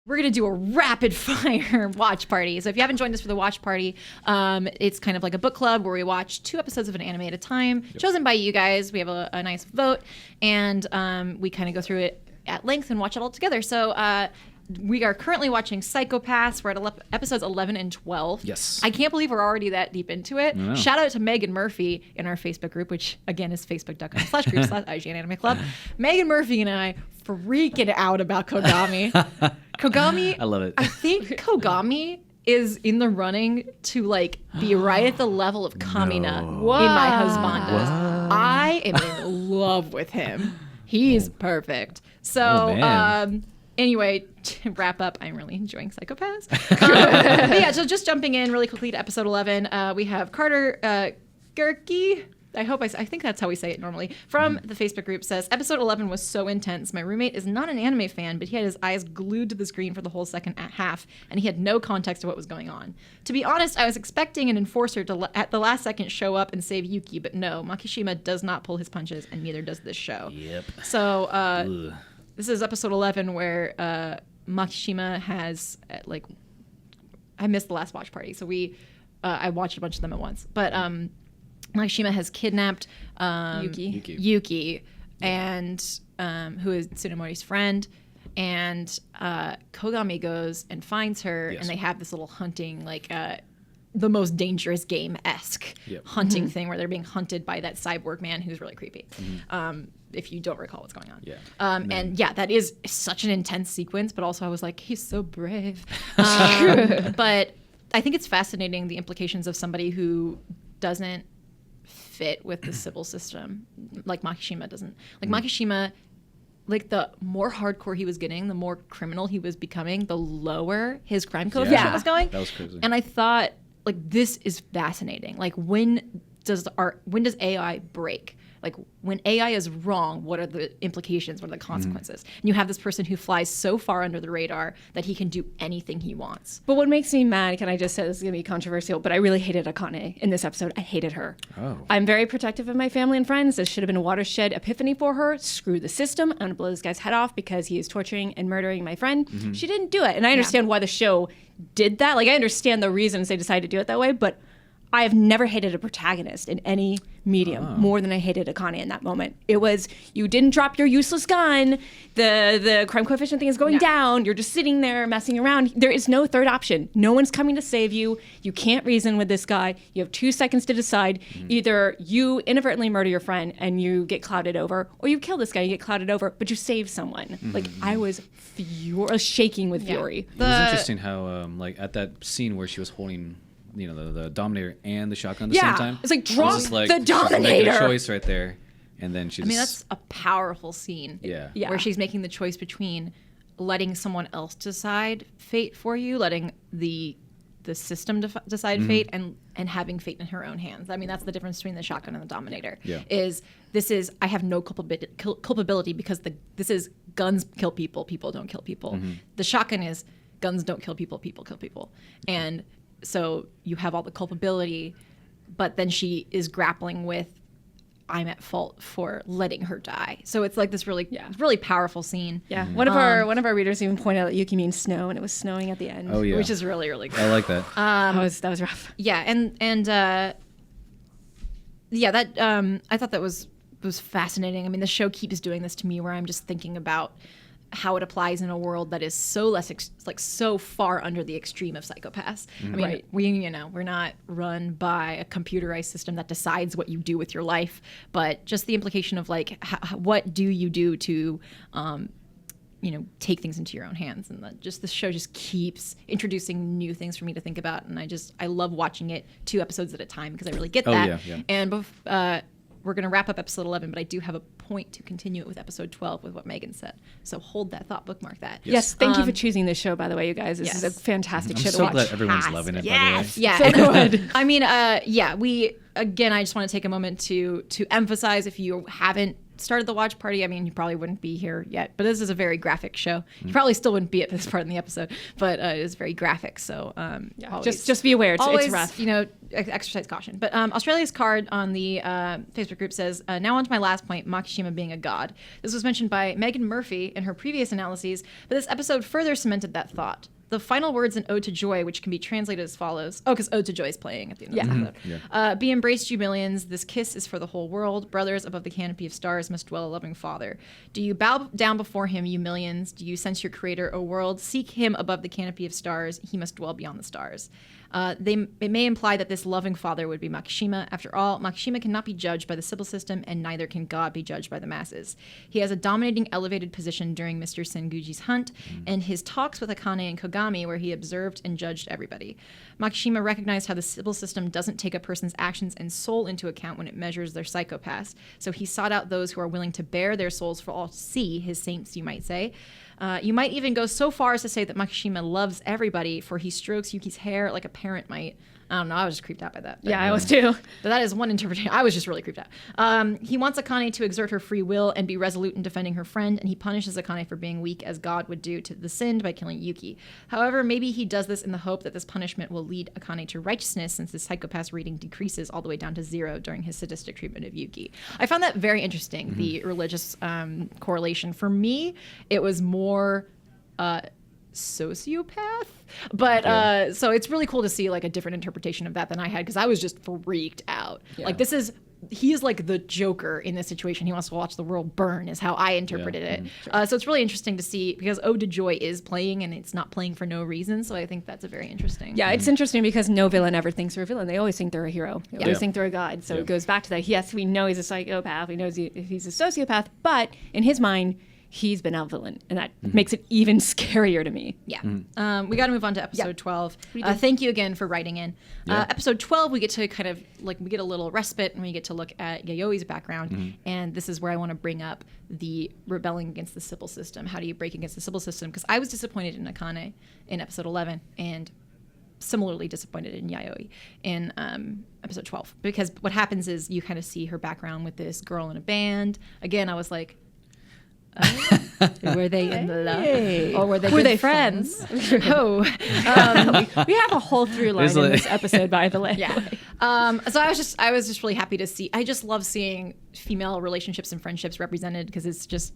we're going to do a rapid fire watch party. So if you haven't joined us for the watch party, it's kind of like a book club where we watch 2 episodes of an anime at a time, chosen by you guys. We have a nice vote, and we kind of go through it at length and watch it all together. So we are currently watching Psycho Pass. We're at episodes 11 and 12. Yes. I can't believe we're already that deep into it. No. Shout out to Megan Murphy in our Facebook group, which again is facebook.com/group/IGN Anime Club. Megan Murphy and I freaking out about Kogami. Kogami. I love it. I think Kogami is in the running to like be right at the level of Kamina in my husband. I am in love with him. He's perfect. So, anyway, to wrap up, I'm really enjoying Psycho Pass. But yeah, so just jumping in really quickly to episode 11, we have Carter Gerke. I think that's how we say it normally. From the Facebook group says, episode 11 was so intense. My roommate is not an anime fan, but he had his eyes glued to the screen for the whole second half, and he had no context to what was going on. To be honest, I was expecting an enforcer to at the last second show up and save Yuki, but no, Makishima does not pull his punches, and neither does this show. Yep. So, this is episode 11 where Makishima has, I missed the last watch party, so I watched a bunch of them at once. But Makishima has kidnapped Yuki, and who is Tsunemori's friend, and Kogami goes and finds her, and they have this little hunting, the most dangerous game-esque hunting thing where they're being hunted by that cyborg man who's really creepy. If you don't recall what's going on. And yeah, that is such an intense sequence, but also I was like, he's so brave. But I think it's fascinating the implications of somebody who doesn't fit with the civil system, like Makishima doesn't. Like Makishima, like the more hardcore he was getting, the more criminal he was becoming, the lower his crime coefficient was going. That was crazy. And I thought, like, this is fascinating. Like, when does AI break? Like, when AI is wrong, what are the implications? What are the consequences? And you have this person who flies so far under the radar that he can do anything he wants. But what makes me mad, can I just say this is going to be controversial, but I really hated Akane in this episode. I hated her. Oh. I'm very protective of my family and friends. This should have been a watershed epiphany for her. Screw the system. I'm going to blow this guy's head off because he is torturing and murdering my friend. She didn't do it. And I understand why the show did that. Like, I understand the reasons they decided to do it that way, but I have never hated a protagonist in any medium more than I hated Akane in that moment. It was, you didn't drop your useless gun, the crime coefficient thing is going down, you're just sitting there messing around. There is no third option. No one's coming to save you. You can't reason with this guy. You have 2 seconds to decide. Either you inadvertently murder your friend and you get clouded over, or you kill this guy, you get clouded over, but you save someone. Like, I was shaking with fury. It was interesting how, at that scene where she was holding the Dominator and the shotgun at the same time. It's like, drop the Dominator. She's making a choice right there. And then she that's a powerful scene. Yeah. Where she's making the choice between letting someone else decide fate for you, letting the system decide fate, and having fate in her own hands. I mean, that's the difference between the shotgun and the Dominator. Yeah. I have no culpability because this is guns kill people, people don't kill people. The shotgun is guns don't kill people, people kill people. And so you have all the culpability, but then she is grappling with, I'm at fault for letting her die. So it's like this really powerful scene. Yeah, one of our readers even pointed out that Yuki means snow, and it was snowing at the end. Oh yeah, which is really, really good. I like that. That was rough. Yeah, I thought that was fascinating. I mean, the show keeps doing this to me, where I'm just thinking about how it applies in a world that is so so far under the extreme of Psycho-Pass. I mean, we're not run by a computerized system that decides what you do with your life, but just the implication of what do you do to take things into your own hands. And the show just keeps introducing new things for me to think about, and I love watching it 2 episodes at a time because I really get that. Yeah. And we're going to wrap up episode 11, but I do have a point to continue it with episode 12 with what Megan said. So hold that thought, bookmark that. Yes, thank you for choosing this show, by the way, you guys. This is a fantastic show to watch. I'm so glad everyone's loving it, by the way. Yeah, so good. I mean, I just want to take a moment to emphasize, if you haven't started the watch party, I mean, you probably wouldn't be here yet, but this is a very graphic show. You probably still wouldn't be at this part in the episode, but it is very graphic. So just be aware. It's rough. Exercise caution. But Australia's card on the Facebook group says, now on to my last point, Makishima being a god. This was mentioned by Megan Murphy in her previous analyses, but this episode further cemented that thought. The final words in Ode to Joy, which can be translated as follows. Oh, because Ode to Joy is playing at the end of the episode. Be embraced, you millions. This kiss is for the whole world. Brothers above the canopy of stars must dwell a loving father. Do you bow down before him, you millions? Do you sense your creator, O world? Seek him above the canopy of stars. He must dwell beyond the stars. It may imply that this loving father would be Makishima. After all, Makishima cannot be judged by the Sibyl system, and neither can God be judged by the masses. He has a dominating, elevated position during Mr. Senguji's hunt, and his talks with Akane and Kogami, where he observed and judged everybody. Makishima recognized how the Sibyl system doesn't take a person's actions and soul into account when it measures their psychopaths, so he sought out those who are willing to bare their souls for all to see, his saints, you might say. You might even go so far as to say that Makishima loves everybody, for he strokes Yuki's hair like a parent might. I don't know. I was just creeped out by that. Yeah, I was too. But that is one interpretation. I was just really creeped out. He wants Akane to exert her free will and be resolute in defending her friend, and he punishes Akane for being weak as God would do to the sinned by killing Yuki. However, maybe he does this in the hope that this punishment will lead Akane to righteousness, since his psychopath reading decreases all the way down to 0 during his sadistic treatment of Yuki. I found that very interesting, the religious correlation. For me, it was more sociopath, but so it's really cool to see like a different interpretation of that than I had, because I was just freaked out. Like he is like the Joker in this situation. He wants to watch the world burn is how I interpreted it. So it's really interesting to see, because Ode to Joy is playing and it's not playing for no reason, so I think that's a very interesting. Yeah, it's interesting because no villain ever thinks they're a villain. They always think they're a hero. They always think they're a god. So it goes back to that. Yes, we know he's a psychopath. We know he's a sociopath, but in his mind, he's benevolent, and that makes it even scarier to me. Yeah. We got to move on to episode 12. Thank you again for writing in. Episode 12, we get to kind of, like, we get a little respite, and we get to look at Yayoi's background, and this is where I want to bring up the rebelling against the Sibyl system. How do you break against the Sibyl system? Because I was disappointed in Akane in episode 11, and similarly disappointed in Yayoi in episode 12. Because what happens is you kind of see her background with this girl in a band. Again, I was like, were they in love, or were they friends? We have a whole through line in this episode, by the way. So I was just really happy to see. I just love seeing female relationships and friendships represented, because it's just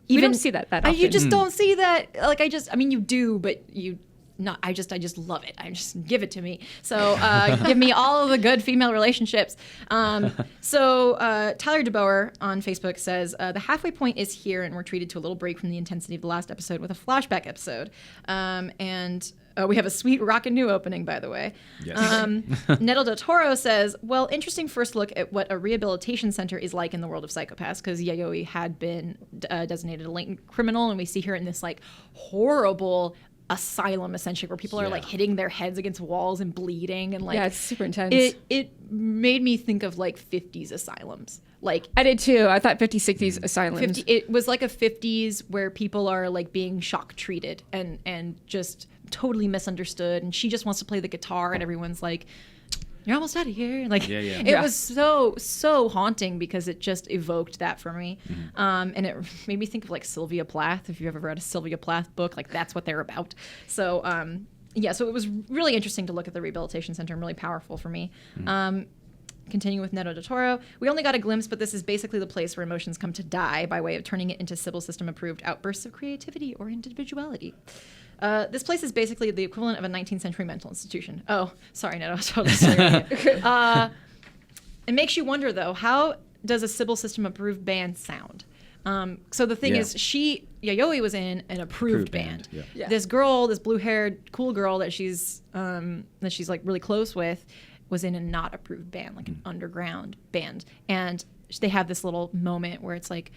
you don't see that often. You just don't see that. Like I mean, you do, but you. Not, I just love it. I just give it to me. So give me all of the good female relationships. Tyler DeBoer on Facebook says, the halfway point is here, and we're treated to a little break from the intensity of the last episode with a flashback episode. We have a sweet rockin' new opening, by the way. Yes. Nettle del Toro says, well, interesting first look at what a rehabilitation center is like in the world of psychopaths, because Yayoi had been designated a latent criminal, and we see her in this like horrible asylum, essentially, where people are like hitting their heads against walls and bleeding, and like it's super intense. It made me think of like 50s asylums. Like I did too. I thought 50s, 60s asylums. It was like a 50s where people are like being shock treated and just totally misunderstood, and she just wants to play the guitar, and everyone's like, you're almost out of here. Like it was so haunting, because it just evoked that for me. And it made me think of like Sylvia Plath. If you've ever read a Sylvia Plath book, like that's what they're about. So so it was really interesting to look at the rehabilitation center, and really powerful for me. Continuing with Netto de Toro, we only got a glimpse, but this is basically the place where emotions come to die by way of turning it into Sibyl system approved outbursts of creativity or individuality. This place is basically the equivalent of a 19th century mental institution. Oh, sorry, Netto. It makes you wonder, though, how does a Sibyl system approved band sound? So the thing is, Yayoi was in an approved band. This girl, this blue-haired, cool girl that she's like really close with, was in a not approved band, like an underground band. And they have this little moment where it's like,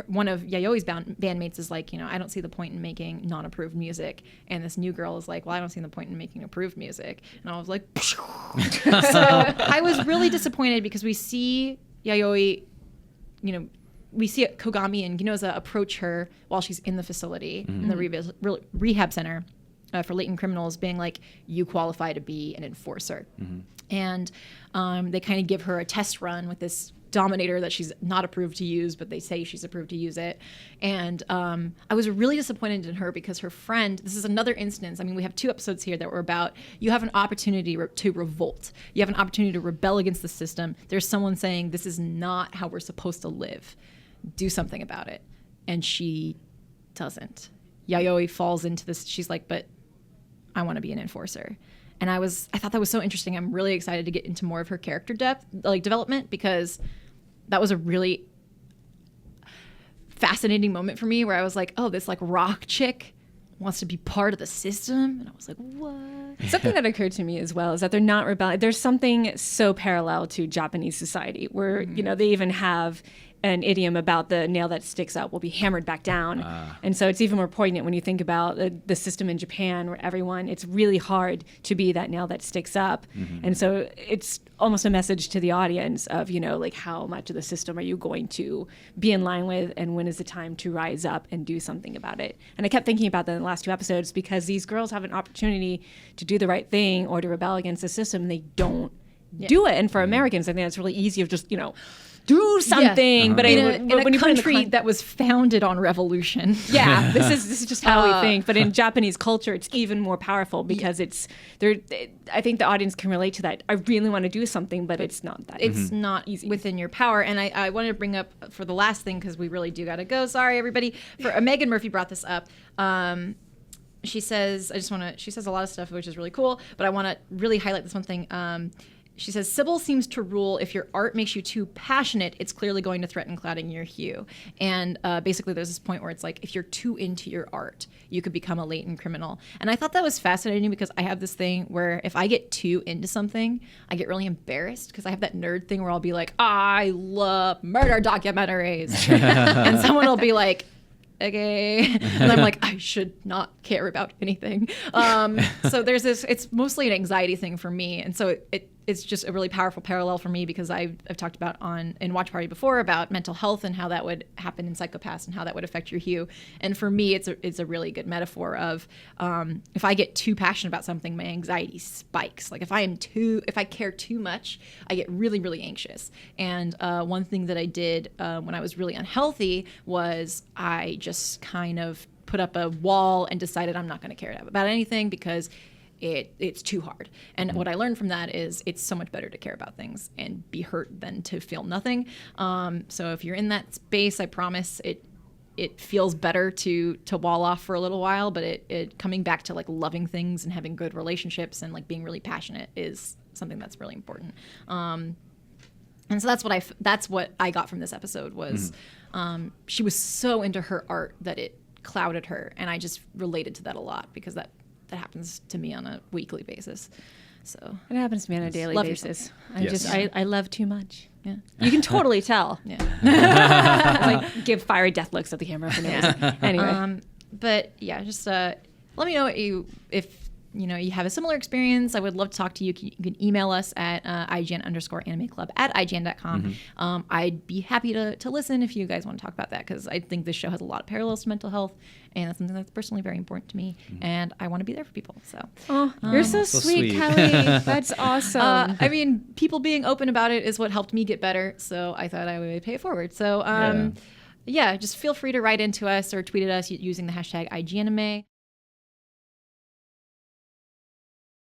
one of Yayoi's bandmates is like, I don't see the point in making non-approved music. And this new girl is like, well, I don't see the point in making approved music. And I was like, so I was really disappointed, because we see Yayoi, we see Kogami and Ginoza approach her while she's in the facility, in the rehab center for latent criminals, being like, you qualify to be an enforcer. And they kind of give her a test run with this dominator that she's not approved to use, but they say she's approved to use it. And I was really disappointed in her because her friend, this is another instance. I mean, we have 2 episodes here that were about you have an opportunity to revolt. You have an opportunity to rebel against the system. There's someone saying this is not how we're supposed to live. Do something about it. And she doesn't. Yayoi falls into this. She's like, but I want to be an enforcer. And I thought that was so interesting. I'm really excited to get into more of her character depth, like development, because that was a really fascinating moment for me where I was like, oh, this like rock chick wants to be part of the system. And I was like, what? Something that occurred to me as well is that they're not rebelling. There's something so parallel to Japanese society where, you know, they even have an idiom about the nail that sticks out will be hammered back down. And so it's even more poignant when you think about the system in Japan where it's really hard to be that nail that sticks up. And so it's almost a message to the audience of, you know, like how much of the system are you going to be in line with and when is the time to rise up and do something about it. And I kept thinking about that in the last 2 episodes because these girls have an opportunity to do the right thing or to rebel against the system and they don't do it. And for Americans, I think it's really easy of just, you know, do something. But in a country that was founded on revolution. Yeah, this is just how we think. But in Japanese culture, it's even more powerful because it's there. I think the audience can relate to that. I really want to do something, but it's not that. It's not easy within your power. And I wanted to bring up for the last thing because we really do got to go. Sorry, everybody. For Megan Murphy brought this up. She says, she says a lot of stuff, which is really cool. But I want to really highlight this one thing. She says, Sybil seems to rule if your art makes you too passionate, it's clearly going to threaten clouding your hue. And basically there's this point where it's like, if you're too into your art, you could become a latent criminal. And I thought that was fascinating because I have this thing where if I get too into something, I get really embarrassed because I have that nerd thing where I'll be like, I love murder documentaries. And someone will be like, okay. And I'm like, I should not care about anything. So there's this, it's mostly an anxiety thing for me. And so it's just a really powerful parallel for me because I've talked about in Watch Party before about mental health and how that would happen in psychopaths and how that would affect your hue. And for me, it's a really good metaphor of if I get too passionate about something, my anxiety spikes. Like if I care too much, I get really, really anxious. And one thing that I did when I was really unhealthy was I just kind of put up a wall and decided I'm not going to care about anything because it's too hard. And what I learned from that is it's so much better to care about things and be hurt than to feel nothing. So if you're in that space, I promise it feels better to wall off for a little while, but it coming back to like loving things and having good relationships and like being really passionate is something that's really important. And so that's what I got from this episode was she was so into her art that it clouded her, and I just related to that a lot because that happens to me on a weekly basis. So it happens to me on a daily basis. I love too much. Yeah, you can totally tell. Yeah, like give fiery death looks at the camera for no Anyway, but yeah, just let me know if you have a similar experience. I would love to talk to you. You can email us at IGN_Anime Club@IGN.com. I'd be happy to listen if you guys want to talk about that because I think this show has a lot of parallels to mental health, and that's something that's personally very important to me, and I want to be there for people. So, you're so sweet, Kelly. That's awesome. I mean, people being open about it is what helped me get better, so I thought I would pay it forward. So, yeah, just feel free to write into us or tweet at us using the hashtag IGNanime.